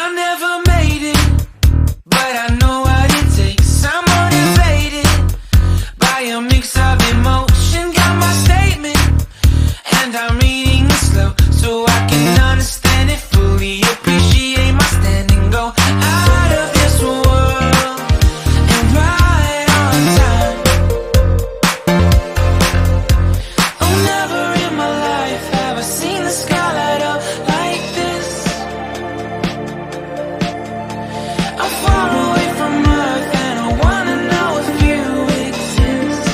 I never made it, but I know what it takes. I'm motivated by a mix of emotion. Got my statement, and I'm reading it slow so I can understand it fully. Appreciate my stand and go out of this world and right on time. Oh, never in my life have I seen the sky light up like this. I'm far away from Earth and I wanna know if you exist.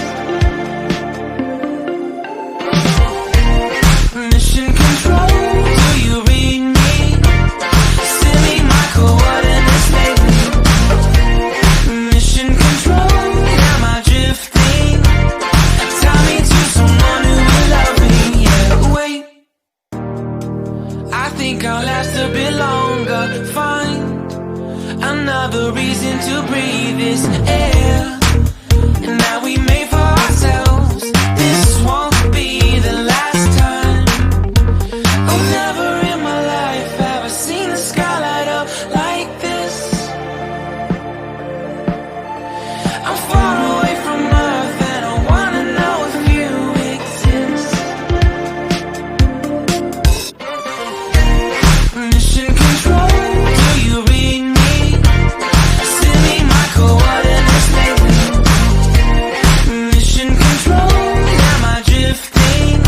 Mission control, do you read me? Send me my coordinates lately. Mission control, am I drifting? Tie me to someone who will love me. Yeah, wait, I think I'll last a bit longer. Find another reason to breathe this air, and that we made for ourselves. This won't be the last time. Oh, never in my life have I seen the sky light up like this. I'm far away from Earth and I wanna know if you exist. Mission control, do you read me? Send me my coordinates lately. Mission control, am I drifting?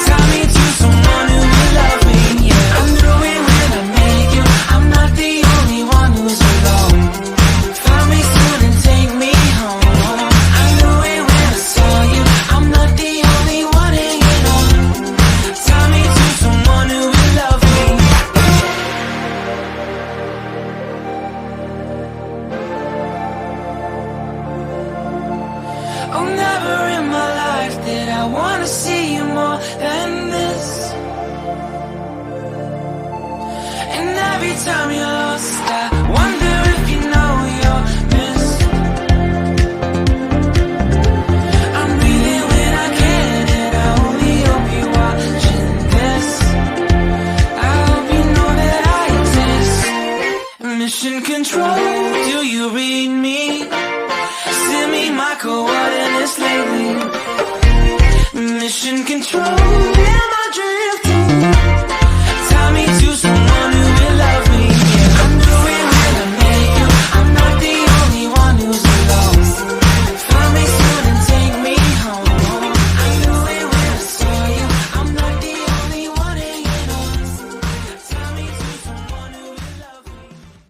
Tie me to someone who will love me. Yeah, I knew it when I met you. I'm not the only one who's alone. Find me soon and take me home. I knew it when I saw you. I'm not the only one hanging on. Tie me to someone who will love me. Oh, never in my life did I wanna see you more than this. And every time you're lost, I wonder if you know you're missed. I'm breathing when I can, and I only hope you're watching this. I hope you know that I exist. Mission control.